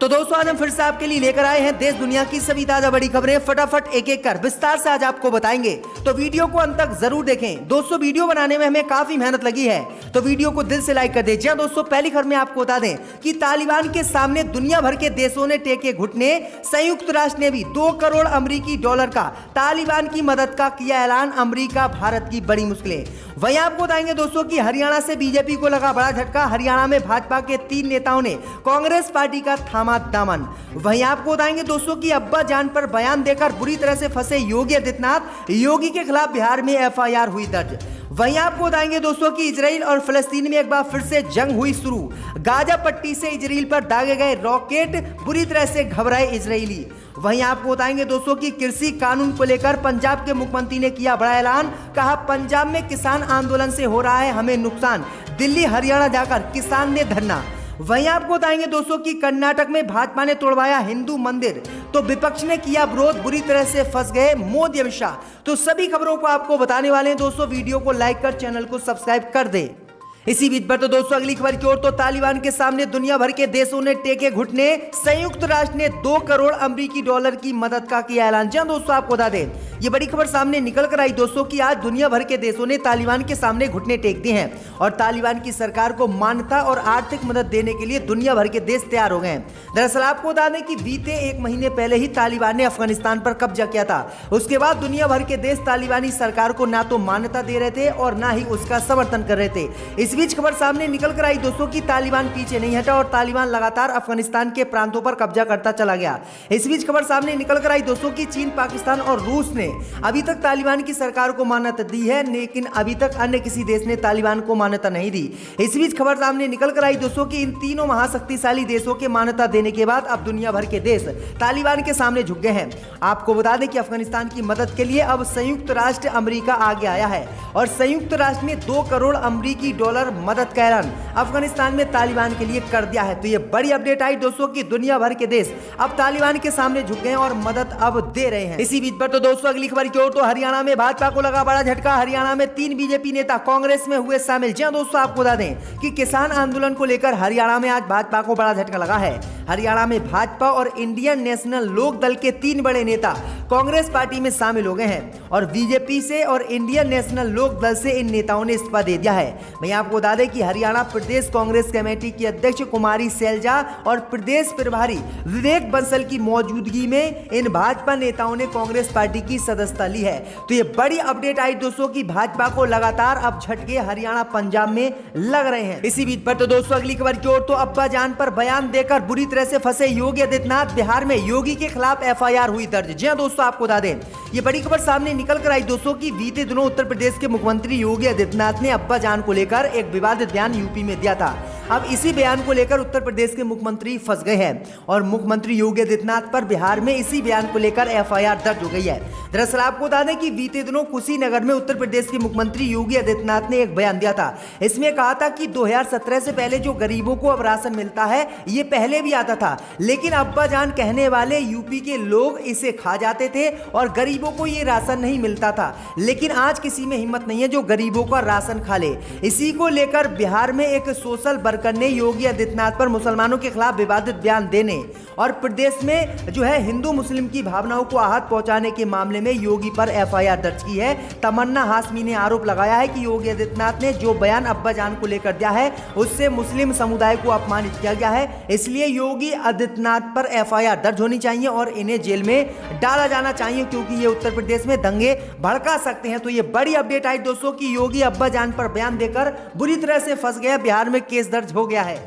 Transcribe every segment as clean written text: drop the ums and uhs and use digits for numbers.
तो दोस्तों आज हम फिर से आपके लिए लेकर आए हैं देश दुनिया की सभी ताजा बड़ी खबरें फटाफट एक एक कर विस्तार से आज आपको बताएंगे। तो वीडियो को अंत तक जरूर देखें। दोस्तों वीडियो बनाने में हमें काफी मेहनत लगी है, तो वीडियो को दिल से लाइक कर दीजिए। दोस्तों पहली खबर में आपको बता दें कि तालिबान के सामने दुनिया भर के देशों ने टेके घुटने। संयुक्त राष्ट्र ने भी 2 करोड़ अमेरिकी डॉलर का तालिबान की मदद का किया ऐलान। अमेरिका भारत की बड़ी मुश्किलें। वहीं आपको बताएंगे दोस्तों कि हरियाणा से बीजेपी को लगा बड़ा झटका। हरियाणा में भाजपा के 3 नेताओं ने कांग्रेस पार्टी का थामा दामन। वहीं आपको बताएंगे दोस्तों कि अब्बा जान पर बयान देकर बुरी तरह से फंसे योगी आदित्यनाथ। योगी के खिलाफ बिहार में एफआईआर हुई दर्ज। वहीं आपको बताएंगे दोस्तों कि इजराइल और फिलिस्तीन में एक बार फिर से जंग हुई शुरू। गाजा पट्टी से इजराइल पर दागे गए रॉकेट, बुरी तरह से घबराए इजरायली। वहीं आपको बताएंगे दोस्तों कि कृषि कानून को लेकर पंजाब के मुख्यमंत्री ने किया बड़ा ऐलान। कहा पंजाब में किसान आंदोलन से हो रहा है हमें नुकसान। दिल्ली हरियाणा जाकर किसान ने धरना। वहीं आपको बताएंगे दोस्तों कि कर्नाटक में भाजपा ने तोड़वाया हिंदू मंदिर, तो विपक्ष ने किया विरोध। बुरी तरह से फंस गए मोदी अमित शाह। तो सभी खबरों को आपको बताने वाले हैं दोस्तों। वीडियो को लाइक कर चैनल को सब्सक्राइब कर दे। इसी बीच पर तो दोस्तों अगली खबर की ओर। तो तालिबान के सामने दुनिया भर के देशों ने टेके घुटने। संयुक्त राष्ट्र ने 2 करोड़ अमेरिकी डॉलर की मदद का किया ऐलान। जी दोस्तों आपको बता दें ये बड़ी खबर सामने निकल कर आई दोस्तों कि आज दुनिया भर के देशों ने तालिबान के सामने घुटने टेक दिए हैं और तालिबान की सरकार को मान्यता और आर्थिक मदद देने के लिए दुनिया भर के देश तैयार हो गए हैं। दरअसल आपको बता दें कि बीते 1 महीने पहले ही तालिबान ने अफगानिस्तान पर कब्जा किया था। उसके बाद दुनिया भर के देश तालिबानी सरकार को ना तो मान्यता दे रहे थे और ना ही उसका समर्थन कर रहे थे। इस बीच खबर सामने निकल कर आई दोस्तों कि तालिबान पीछे नहीं हटा और तालिबान लगातार अफगानिस्तान के प्रांतों पर कब्जा करता चला गया। इस बीच खबर सामने निकल कर आई दोस्तों कि चीन, पाकिस्तान और रूस ने अभी तक तालिबान की सरकार को मान्यता दी है, लेकिन अभी तक अन्य किसी देश ने तालिबान को मान्यता नहीं दी। इस बीच खबर सामने निकल कर आई दोस्तों कि इन तीनों महाशक्तिशाली देशों के मान्यता देने के बाद अब दुनिया भर के देश तालिबान के सामने झुक गए हैं। आपको बता दें कि अफगानिस्तान की मदद के लिए अब संयुक्त राष्ट्र अमेरिका आगे आया है और संयुक्त राष्ट्र ने 2 करोड़ अमेरिकी डॉलर मदद का ऐलान अफगानिस्तान में तालिबान के लिए कर दिया है। तो ये बड़ी अपडेट आई दोस्तों कि दुनिया भर के देश अब तालिबान के सामने झुक गए और मदद अब दे रहे हैं। इसी बीच पर तो दोस्तों अगली खबर की ओर। तो हरियाणा में भाजपा को लगा बड़ा झटका। हरियाणा में 3 बीजेपी नेता कांग्रेस में हुए शामिल। जी दोस्तों आपको बता दें कि किसान आंदोलन को लेकर हरियाणा में आज भाजपा को बड़ा झटका लगा है। हरियाणा में भाजपा और इंडियन नेशनल लोक दल के 3 बड़े नेता कांग्रेस पार्टी में शामिल हो गए हैं और बीजेपी से और इंडियन नेशनल लोक दल से इन नेताओं ने इस्तीफा दे दिया है। मैं आपको बता दें कि हरियाणा प्रदेश कांग्रेस कमेटी की अध्यक्ष कुमारी सैलजा और प्रदेश प्रभारी विवेक बंसल की मौजूदगी में इन भाजपा नेताओं ने कांग्रेस पार्टी की सदस्यता ली है। तो ये बड़ी अपडेट आई दोस्तों कि भाजपा को लगातार अब झटके हरियाणा पंजाब में लग रहे हैं। इसी बीच पर तो दोस्तों अगली खबर की ओर। तो अब्बा जान पर बयान देकर बुरी तरह से फंसे योगी आदित्यनाथ। बिहार में योगी के खिलाफ एफआईआर हुई दर्ज। जी दोस्तों आपको बता दें ये बड़ी खबर सामने निकल कर आई दोस्तों कि बीते दिनों उत्तर प्रदेश के मुख्यमंत्री योगी आदित्यनाथ ने अब्बा जान को लेकर एक विवादित बयान यूपी में दिया था। अब इसी बयान को लेकर उत्तर प्रदेश के मुख्यमंत्री फंस गए हैं और मुख्यमंत्री योगी आदित्यनाथ पर बिहार में इसी बयान को लेकर एफआईआर दर्ज हो गई है। दरअसल आपको बता दें कि बीते दिनों कुशीनगर में उत्तर प्रदेश के मुख्यमंत्री योगी आदित्यनाथ ने एक बयान दिया था। इसमें कहा था कि 2017 से पहले जो गरीबों को अब राशन मिलता है ये पहले भी आता था, लेकिन अब्बा जान कहने वाले यूपी के लोग इसे खा जाते थे और गरीबों को ये राशन नहीं मिलता था। लेकिन आज किसी में हिम्मत नहीं है जो गरीबों का राशन खा ले। इसी को लेकर बिहार में एक सोशल वर्कर ने योगी आदित्यनाथ पर मुसलमानों के खिलाफ विवादित बयान देने और प्रदेश में जो है हिंदू मुस्लिम की भावनाओं को आहत पहुंचाने के मामले में योगी पर एफआईआर दर्ज की है। तमन्ना हाशमी ने आरोप लगाया है कि योगी आदित्यनाथ ने जो बयान अब्बा जान को लेकर दिया है उससे मुस्लिम समुदाय को अपमानित किया गया है। इसलिए योगी आदित्यनाथ पर एफआईआर दर्ज होनी चाहिए और इन्हें जेल में डाला जाना चाहिए क्योंकि ये उत्तर प्रदेश में दंगे भड़का सकते हैं। तो ये बड़ी अपडेट आई दोस्तों कि योगी अब्बा जान पर बयान देकर बुरी तरह से फंस गया। बिहार में केस दर्ज हो गया है।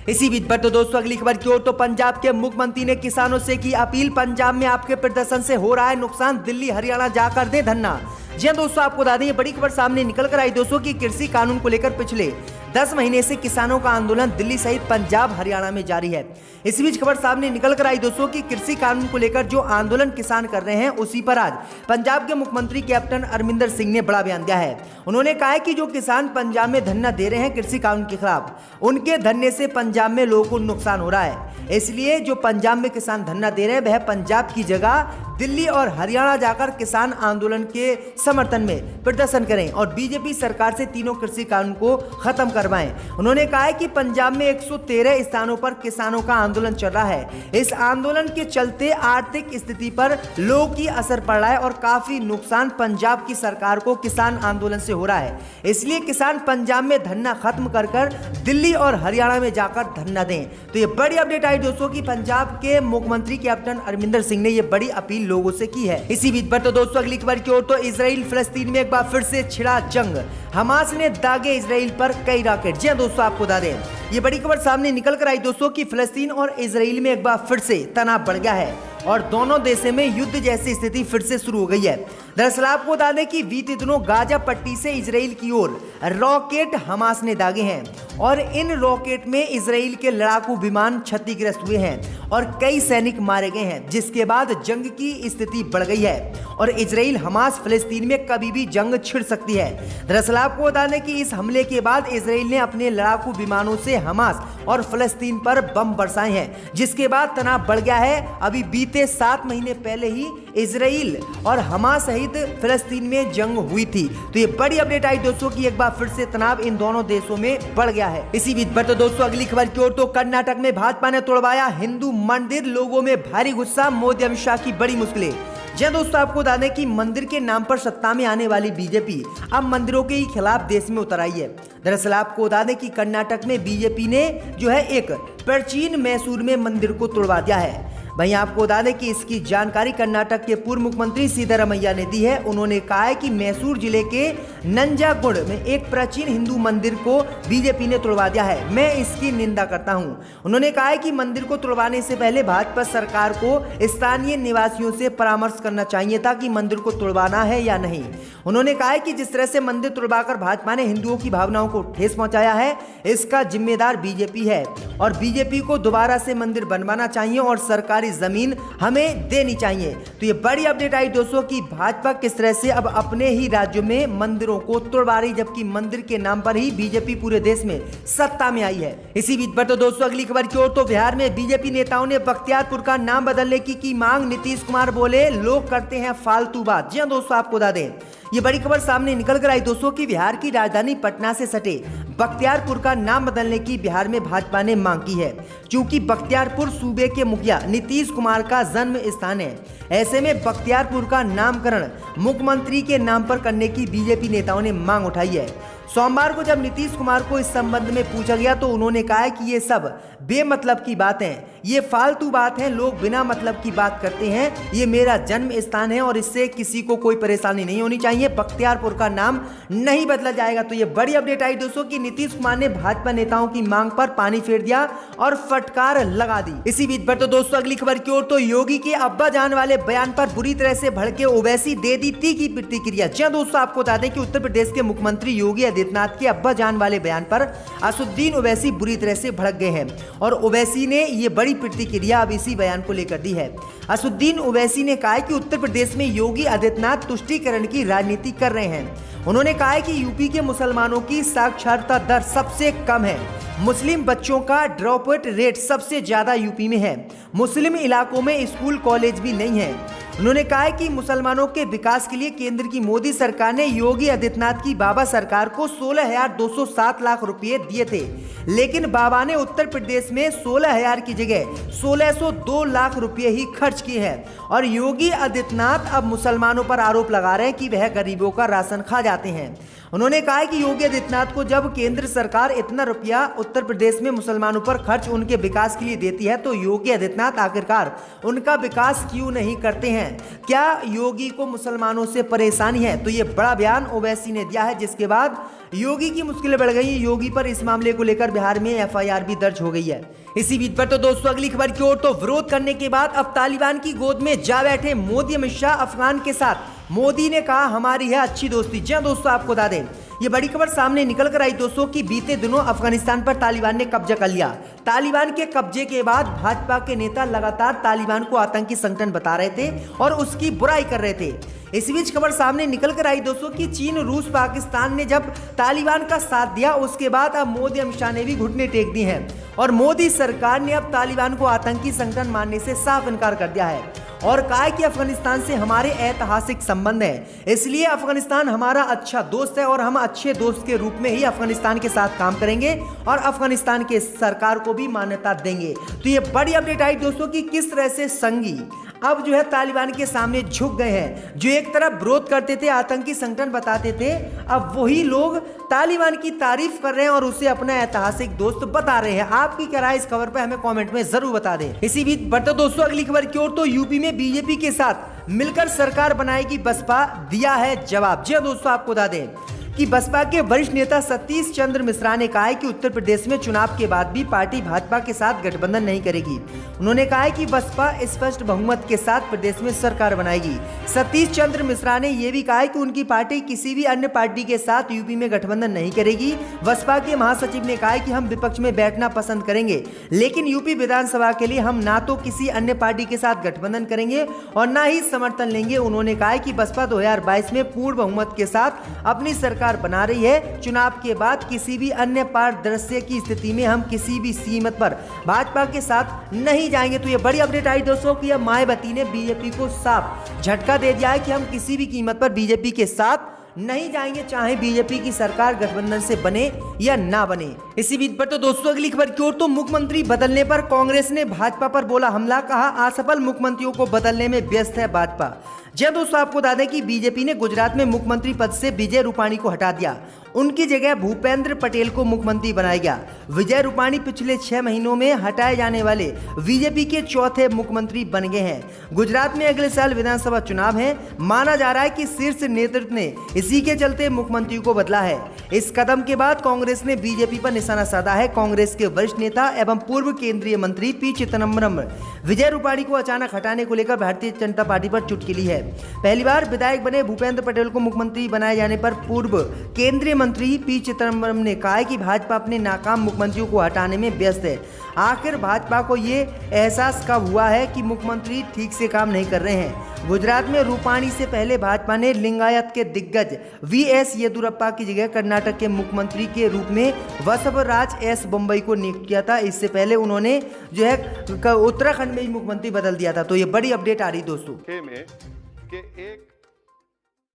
इसी बीच पर तो दोस्तों अगली खबर की ओर। तो पंजाब के मुख्यमंत्री ने किसानों से की अपील। पंजाब में आपके प्रदर्शन से हो रहा है नुकसान, दिल्ली हरियाणा जाकर दे धरना। जी दोस्तों आपको बता दें ये बड़ी खबर सामने निकल कर आई दोस्तों कि कृषि कानून को लेकर पिछले 10 महीने से किसानों का आंदोलन दिल्ली सहित पंजाब हरियाणा में जारी है। इस बीच खबर सामने निकल कर आई दोस्तों कि कृषि कानून को लेकर जो आंदोलन किसान कर रहे हैं उसी पर आज पंजाब के मुख्यमंत्री कैप्टन अमरिंदर सिंह ने बड़ा बयान दिया है। उन्होंने कहा है कि जो किसान पंजाब में धरना दे रहे हैं कृषि कानून के खिलाफ, उनके धरने से पंजाब में लोगों को नुकसान हो रहा है। इसलिए जो पंजाब में किसान धरना दे रहे हैं वह पंजाब की जगह दिल्ली और हरियाणा जाकर किसान आंदोलन के समर्थन में प्रदर्शन करें और बीजेपी सरकार से तीनों कृषि कानून को खत्म करवाएं। उन्होंने कहा है कि पंजाब में 113 स्थानों पर किसानों का आंदोलन चल रहा है। इस आंदोलन के चलते आर्थिक स्थिति पर लोगों की असर पड़ रहा है और काफी नुकसान पंजाब की सरकार को किसान आंदोलन से हो रहा है। इसलिए किसान पंजाब में धरना खत्म कर दिल्ली और हरियाणा में जाकर धरना दें। तो ये बड़ी अपडेट आई दोस्तों कि पंजाब के मुख्यमंत्री कैप्टन अमरिंदर सिंह ने ये बड़ी अपील लोगों से की है। इसी बीच पर तो दोस्तों अगली खबर की ओर तो इजराइल फिलिस्तीन में एक बार फिर से छिड़ा जंग। हमास ने दागे इजराइल पर कई रॉकेट। जी दोस्तों आपको बता दें ये बड़ी खबर सामने निकल कर आई दोस्तों कि फिलिस्तीन और इजराइल में एक बार फिर से तनाव बढ़ गया है और दोनों देशों में युद्ध जैसी स्थिति फिर से शुरू हो गई है। दरअसल आपको बता दें कि बीते दिनों गाजा पट्टी से इजराइल की ओर रॉकेट हमास ने दागे हैं और इन रॉकेट में इजराइल के लड़ाकू विमान क्षतिग्रस्त हुए हैं और कई सैनिक मारे गए हैं, जिसके बाद जंग की स्थिति बढ़ गई है और इजराइल हमास फिलिस्तीन में कभी भी जंग छिड़ सकती है। दरअसल आपको बता दें कि इस हमले के बाद इजराइल ने अपने लड़ाकू विमानों से हमास और फिलिस्तीन पर बम बरसाए हैं, जिसके बाद तनाव बढ़ गया है। अभी बीते 7 महीने पहले ही इजराइल और हमास सहित फिलिस्तीन में जंग हुई थी। तो ये बड़ी अपडेट आई दोस्तों कि एक बार फिर से तनाव इन दोनों देशों में बढ़ गया है। इसी बीच पर तो दोस्तों अगली खबर की ओर तो कर्नाटक में भाजपा ने तोड़वाया हिंदू मंदिर, लोगों में भारी गुस्सा, मोदी अमित शाह की बड़ी मुश्किलें। जी दोस्तों आपको बता दें कि मंदिर के नाम पर सत्ता में आने वाली बीजेपी अब मंदिरों के खिलाफ देश में उतर आई है। दरअसल आपको बता दें कि कर्नाटक में बीजेपी ने जो है एक प्राचीन मैसूर में मंदिर को तोड़वा दिया है। वहीं आपको बता दें कि इसकी जानकारी कर्नाटक के पूर्व मुख्यमंत्री सिद्धरामैया ने दी है। उन्होंने कहा है कि मैसूर जिले के नंजागुड़ में एक प्राचीन हिंदू मंदिर को बीजेपी ने तोड़वा दिया है, मैं इसकी निंदा करता हूं। उन्होंने कहा है कि मंदिर को तोड़वाने से पहले भाजपा सरकार को स्थानीय निवासियों से परामर्श करना चाहिए था कि मंदिर को तोड़वाना है या नहीं। उन्होंने कहा है कि जिस तरह से मंदिर तोड़वाकर भाजपा ने हिंदुओं की भावनाओं को ठेस पहुंचाया है, इसका जिम्मेदार बीजेपी है और बीजेपी को दोबारा से मंदिर बनवाना चाहिए और सरकारी जमीन हमें देनी चाहिए। तो ये बड़ी अपडेट आई दोस्तों कि भाजपा किस तरह से अब अपने ही राज्यों में मंदिरों को तोड़वा रही, जबकि मंदिर के नाम पर ही बीजेपी पूरे देश में सत्ता में आई है। इसी बीच पर तो दोस्तों अगली खबर की ओर तो बिहार में बीजेपी नेताओं ने बख्तियारपुर का नाम बदलने की मांग। नीतीश कुमार बोले लोग करते हैं फालतू बात। जी हाँ दोस्तों आपको बता दें ये बड़ी खबर सामने निकल कर आई दोस्तों कि बिहार की राजधानी पटना से सटे बख्तियारपुर का नाम बदलने की बिहार में भाजपा ने मांग की है, क्योंकि बख्तियारपुर सूबे के मुखिया नीतीश कुमार का जन्म स्थान है। ऐसे में बख्तियारपुर का नामकरण मुख्यमंत्री के नाम पर करने की बीजेपी नेताओं ने मांग उठाई है। सोमवार को जब नीतीश कुमार को इस संबंध में पूछा गया तो उन्होंने कहा कि ये सब बेमतलब की बातें, ये फालतू बात है, लोग बिना मतलब की बात करते हैं। ये मेरा जन्म स्थान है और इससे किसी को कोई परेशानी नहीं होनी चाहिए। बख्तियारपुर का नाम नहीं बदला जाएगा। तो ये बड़ी अपडेट आई दोस्तों कि नीतीश कुमार ने भाजपा नेताओं की मांग पर पानी फेर दिया और फटकार लगा दी। इसी बीच पर तो दोस्तों अगली खबर की ओर तो योगी के अब्बा जान वाले बयान पर बुरी तरह से भड़के ओवैसी दे दी तीखी प्रतिक्रिया। जी दोस्तों आपको बता दें कि उत्तर प्रदेश के मुख्यमंत्री योगी आदित्यनाथ के अब्बा जान वाले बयान पर असदुद्दीन ओवैसी बुरी तरह से भड़क गए हैं और ओवैसी ने ये बड़ी प्रतिक्रिया अब इसी बयान को लेकर दी है। असदुद्दीन ओवैसी ने कहा कि उत्तर प्रदेश में योगी आदित्यनाथ तुष्टीकरण की राजनीति कर रहे हैं। उन्होंने कहा कि यूपी के मुसलमानों की साक्षरता दर सबसे कम है, मुस्लिम बच्चों का ड्रॉप आउट रेट सबसे ज्यादा यूपी में है, मुस्लिम इलाकों में स्कूल कॉलेज भी नहीं है। उन्होंने कहा कि मुसलमानों के विकास के लिए केंद्र की मोदी सरकार ने योगी आदित्यनाथ की बाबा सरकार को 16,207 लाख रुपए दिए थे, लेकिन बाबा ने उत्तर प्रदेश में 16,000 की जगह 1602 लाख रुपए ही खर्च किए हैं। और योगी आदित्यनाथ अब मुसलमानों पर आरोप लगा रहे हैं कि वह गरीबों का राशन खा जाते हैं। उन्होंने कहा कि योगी आदित्यनाथ को जब केंद्र सरकार इतना रुपया उत्तर प्रदेश में मुसलमानों पर खर्च उनके विकास के लिए देती है तो योगी आदित्यनाथ आखिरकार उनका विकास क्यों नहीं करते हैं? क्या योगी को मुसलमानों से परेशानी है? तो ये बड़ा बयान ओवैसी ने दिया है, जिसके बाद योगी की मुश्किलें बढ़ गई। योगी पर इस मामले को लेकर बिहार में एफआईआर भी दर्ज हो गई है। इसी बीच पर तो दोस्तों अगली खबर की ओर तो विरोध करने के बाद अब तालिबान की गोद में जा बैठे मोदी अमित शाह अफगान के साथ। मोदी ने कहा हमारी है अच्छी दोस्ती। जी दोस्तों आपको बता दें ये बड़ी खबर सामने निकल कर आई दोस्तों कि बीते दिनों अफगानिस्तान पर तालिबान ने कब्जा कर लिया। तालिबान के कब्जे के बाद भाजपा के नेता लगातार तालिबान को आतंकी संगठन बता रहे थे और उसकी बुराई कर रहे थे। इस बीच खबर सामने निकल कर आई दोस्तों कि चीन, रूस, पाकिस्तान ने जब तालिबान का साथ दिया, उसके बाद अब मोदी, अमित शाह ने भी घुटने टेक दी हैं और मोदी सरकार ने अब तालिबान को आतंकी संगठन मानने से साफ इनकार कर दिया है और कहा है कि अफगानिस्तान से हमारे ऐतिहासिक संबंध है, इसलिए अफगानिस्तान हमारा अच्छा दोस्त है और हम अच्छे दोस्त के रूप में ही अफगानिस्तान के साथ काम करेंगे और अफगानिस्तान के सरकार को भी मान्यता देंगे। तो ये बड़ी अपडेट आई दोस्तों कि किस तरह से संघी अब जो है तालिबान के सामने झुक गए हैं। जो एक तरफ विरोध करते थे, आतंकी संगठन बताते थे, अब वही लोग तालिबान की तारीफ कर रहे हैं और उसे अपना ऐतिहासिक दोस्त बता रहे हैं। आपकी क्या राय इस खबर पे हमें कमेंट में जरूर बता दें। इसी बीच बढ़ते दोस्तों अगली खबर की ओर, तो यूपी में बीजेपी के साथ मिलकर सरकार बनाएगी बसपा, दिया है जवाब। जी दोस्तों, आपको बता दें कि बसपा के वरिष्ठ नेता सतीश चंद्र मिश्रा ने कहा है कि उत्तर प्रदेश में चुनाव के बाद भी पार्टी भाजपा के साथ गठबंधन नहीं करेगी। उन्होंने कहा है कि बसपा स्पष्ट बहुमत के साथ प्रदेश में सरकार बनाएगी। सतीश चंद्र मिश्रा ने यह भी कहा है कि उनकी पार्टी किसी भी अन्य पार्टी के साथ यूपी में गठबंधन नहीं करेगी। बसपा के महासचिव ने कहा है कि हम विपक्ष में बैठना पसंद करेंगे, लेकिन यूपी विधानसभा के लिए हम ना तो किसी अन्य पार्टी के साथ गठबंधन करेंगे और ना ही समर्थन लेंगे। उन्होंने कहा है कि बसपा 2022 में पूर्ण बहुमत के साथ अपनी सरकार बना रही है। चुनाव के बाद किसी भी अन्य पारदर्शी की स्थिति में हम किसी भी कीमत पर भाजपा के साथ नहीं जाएंगे। तो ये बड़ी अपडेट आई दोस्तों कि अब मायावती ने बीजेपी को साफ झटका दे दिया है कि हम किसी भी कीमत पर बीजेपी के साथ नहीं जाएंगे, चाहे बीजेपी की सरकार गठबंधन से बने या ना बने। इसी बीच पर तो दोस्तों अगली खबर की ओर, तो मुख्यमंत्री बदलने पर कांग्रेस ने भाजपा पर बोला हमला, कहा असफल मुख्यमंत्रियों को बदलने में व्यस्त है भाजपा। जी दोस्तों, आपको बता दें कि बीजेपी ने गुजरात में मुख्यमंत्री पद से विजय रूपाणी को हटा दिया, उनकी जगह भूपेंद्र पटेल को मुख्यमंत्री बनाया गया। विजय रूपाणी पिछले 6 महीनों में हटाए जाने वाले बीजेपी के चौथे मुख्यमंत्री बन गए हैं। गुजरात में अगले साल विधानसभा चुनाव है, माना जा रहा है कि शीर्ष नेतृत्व ने इसी के चलते मुख्यमंत्री को बदला है। इस कदम के बाद कांग्रेस ने बीजेपी पर निशाना साधा है। कांग्रेस के वरिष्ठ नेता एवं पूर्व केंद्रीय मंत्री पी चिदम्बरम विजय रूपाणी को अचानक हटाने को लेकर भारतीय जनता पार्टी पर चुटकी है। पहली बार विधायक बने भूपेंद्र पटेल को मुख्यमंत्री बनाए जाने पर पूर्व केंद्रीय मंत्री पी चिदम्बरम ने कहा है कि भाजपा अपने नाकाम मुख्यमंत्रियों को हटाने में व्यस्त है। आखिर भाजपा को ये एहसास कब हुआ है कि मुख्यमंत्री ठीक से काम नहीं कर रहे हैं। गुजरात में रूपाणी से पहले भाजपा ने लिंगायत के दिग्गज वीएस येदियुरप्पा की जगह कर्नाटक के मुख्यमंत्री के रूप में बसवराज एस बोम्मई को नियुक्त किया था। इससे पहले उन्होंने जो है उत्तराखंड में मुख्यमंत्री बदल दिया था। तो ये बड़ी अपडेट आ रही दोस्तों। एक